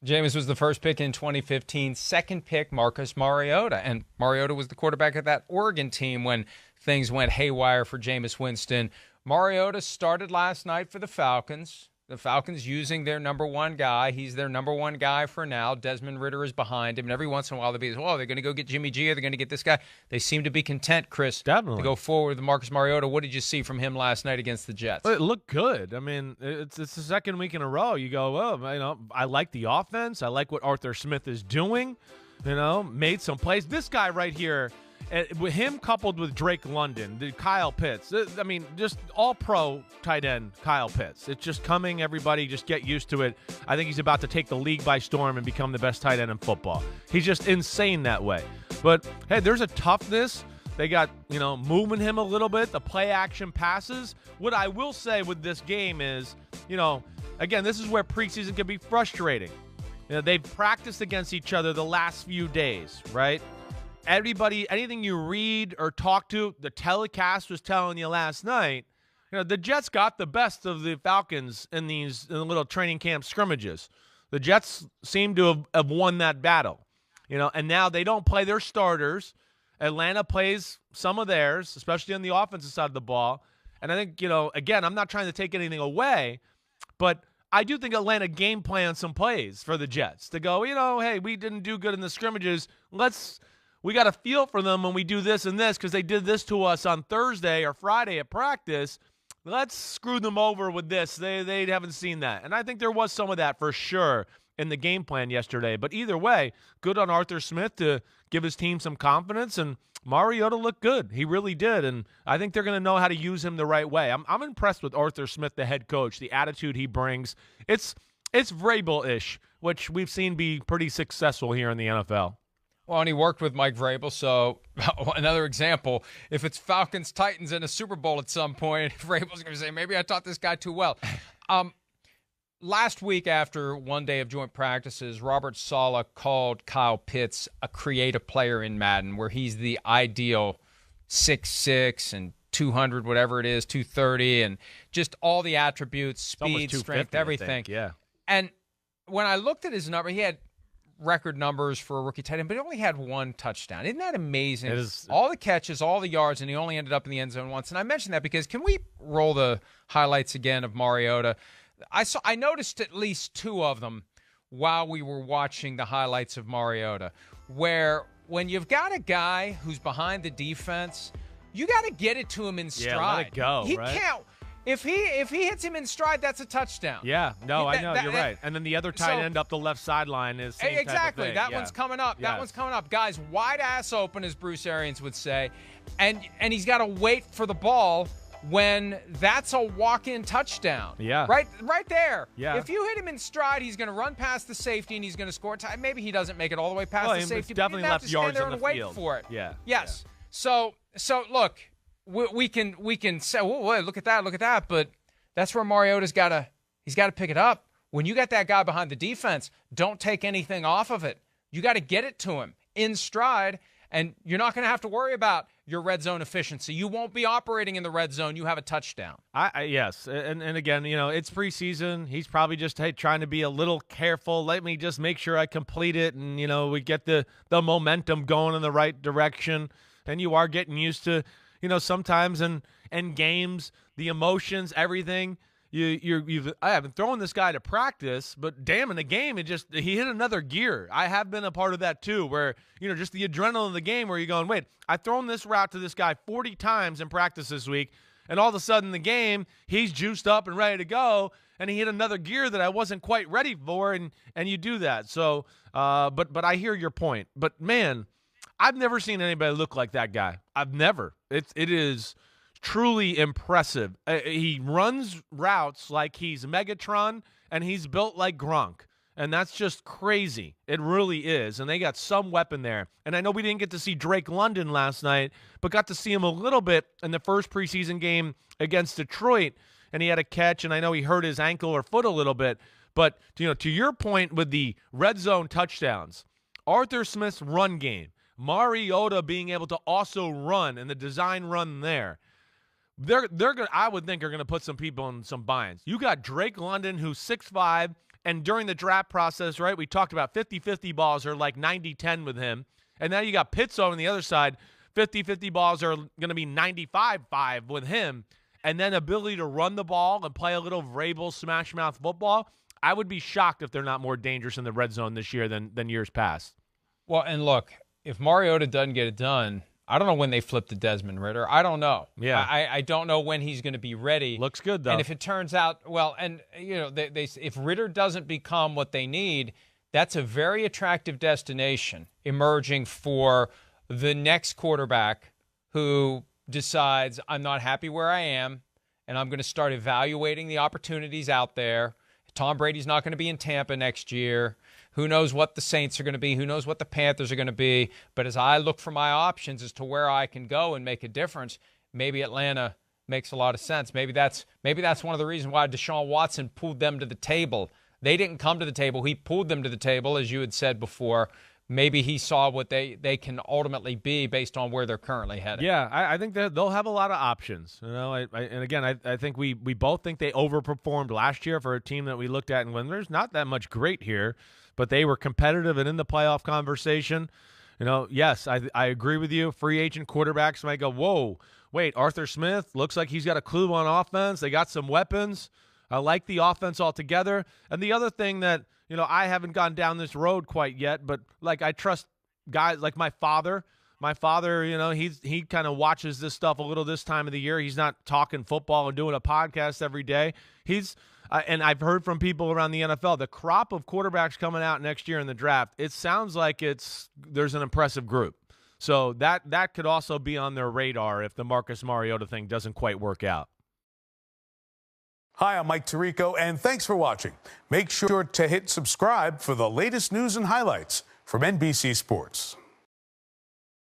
Jameis was the first pick in 2015. Second pick, Marcus Mariota. And Mariota was the quarterback of that Oregon team when things went haywire for Jameis Winston. Mariota started last night for the Falcons. The Falcons using their number one guy. He's their number one guy for now. Desmond Ridder is behind him. And every once in a while, they'll be, oh, they're going to go get Jimmy G or they're going to get this guy. They seem to be content, Chris, Definitely, to go forward with Marcus Mariota. What did you see from him last night against the Jets? It looked good. I mean, it's the second week in a row. You go, well, I like the offense. I like what Arthur Smith is doing. Made some plays. This guy right here, with him coupled with Drake London, Kyle Pitts, I mean, just all-pro tight end Kyle Pitts. It's just coming, everybody, just get used to it. I think he's about to take the league by storm and become the best tight end in football. He's just insane that way. But, hey, there's a toughness. They got, moving him a little bit, the play-action passes. What I will say with this game is, again, this is where preseason can be frustrating. They've practiced against each other the last few days, right? Everybody, anything you read or talk to, the telecast was telling you last night, the Jets got the best of the Falcons in the little training camp scrimmages. The Jets seem to have won that battle, and now they don't play their starters. Atlanta plays some of theirs, especially on the offensive side of the ball. And I think, again, I'm not trying to take anything away, but I do think Atlanta game planned some plays for the Jets to go, hey, we didn't do good in the scrimmages. We got a feel for them when we do this and this because they did this to us on Thursday or Friday at practice. Let's screw them over with this. They haven't seen that. And I think there was some of that for sure in the game plan yesterday. But either way, good on Arthur Smith to give his team some confidence. And Mariota looked good. He really did. And I think they're going to know how to use him the right way. I'm impressed with Arthur Smith, the head coach, the attitude he brings. It's Vrabel-ish, which we've seen be pretty successful here in the NFL. Well, and he worked with Mike Vrabel, so another example, if it's Falcons-Titans in a Super Bowl at some point, Vrabel's going to say, maybe I taught this guy too well. Last week after one day of joint practices, Robert Saleh called Kyle Pitts a creative player in Madden, where he's the ideal 6'6" and 200, whatever it is, 230, and just all the attributes, speed, strength, everything. Yeah. And when I looked at his number, he had record numbers for a rookie tight end, but he only had one touchdown. Isn't that amazing? It is. All the catches, all the yards, and he only ended up in the end zone once. And I mentioned that because can we roll the highlights again of Mariota? I noticed at least two of them while we were watching the highlights of Mariota, where when you've got a guy who's behind the defense, you got to get it to him in stride. Yeah, let it go, He right? can't. If he hits him in stride, that's a touchdown. Yeah, no, I know, you're right. And then the other tight end up the left sideline is same exactly. type of thing. That one's coming up. That one's coming up. Guys, wide ass open, as Bruce Arians would say, and he's got to wait for the ball when that's a walk-in touchdown. Yeah. Right there. Yeah. If you hit him in stride, he's going to run past the safety and he's going to score. Maybe he doesn't make it all the way past the safety, but definitely you have left to stand yards there on and the wait field. for it. Yeah. Yes. Yeah. So look, we can say, "Whoa, look at that," but that's where Mariota's got to pick it up. When you got that guy behind the defense, don't take anything off of it. You got to get it to him in stride, and you're not going to have to worry about your red zone efficiency. You won't be operating in the red zone. You have a touchdown. Yes, and again, it's preseason. He's probably just trying to be a little careful. Let me just make sure I complete it, and we get the momentum going in the right direction. And you are getting used to, sometimes in games, the emotions, everything. I haven't thrown this guy to practice, but damn, in the game, he hit another gear. I have been a part of that too, where, just the adrenaline of the game where you're going, wait, I've thrown this route to this guy 40 times in practice this week, and all of a sudden the game, he's juiced up and ready to go, and he hit another gear that I wasn't quite ready for, and you do that. So, but I hear your point. But man, I've never seen anybody look like that guy. I've never. It is truly impressive. He runs routes like he's Megatron, and he's built like Gronk. And that's just crazy. It really is. And they got some weapon there. And I know we didn't get to see Drake London last night, but got to see him a little bit in the first preseason game against Detroit. And he had a catch, and I know he hurt his ankle or foot a little bit. But, to your point with the red zone touchdowns, Arthur Smith's run game, Mariota being able to also run and the design run there, they're going. I would think are going to put some people in some binds. You got Drake London, who's 6'5", And during the draft process, right, we talked about 50-50 balls are like 90-10 with him. And now you got Pitts on the other side. 50-50 balls are going to be 95-5 with him. And then ability to run the ball and play a little Vrabel smash mouth football. I would be shocked if they're not more dangerous in the red zone this year than years past. Well, and look, if Mariota doesn't get it done, I don't know when they flip to Desmond Ridder. I don't know. Yeah. I don't know when he's going to be ready. Looks good, though. And if it turns out, well, and, you know, if Ridder doesn't become what they need, that's a very attractive destination emerging for the next quarterback who decides, I'm not happy where I am, and I'm going to start evaluating the opportunities out there. Tom Brady's not going to be in Tampa next year. Who knows what the Saints are going to be? Who knows what the Panthers are going to be? But as I look for my options as to where I can go and make a difference, maybe Atlanta makes a lot of sense. Maybe that's one of the reasons why Deshaun Watson pulled them to the table. They didn't come to the table. He pulled them to the table, as you had said before. Maybe he saw what they can ultimately be based on where they're currently headed. Yeah, I think that they'll have a lot of options. You know, and again, I think we both think they overperformed last year for a team that we looked at and when there's not that much great here, but they were competitive and in the playoff conversation. You know, yes, I agree with you. Free agent quarterbacks might go, whoa, wait, Arthur Smith looks like he's got a clue on offense. They got some weapons. I like the offense altogether. And the other thing that, you know, I haven't gone down this road quite yet, but like I trust guys like my father. My father, you know, he kind of watches this stuff a little this time of the year. He's not talking football and doing a podcast every day. He's and I've heard from people around the NFL, the crop of quarterbacks coming out next year in the draft, it sounds like there's an impressive group. So that could also be on their radar if the Marcus Mariota thing doesn't quite work out. Hi, I'm Mike Tirico, and thanks for watching. Make sure to hit subscribe for the latest news and highlights from NBC Sports.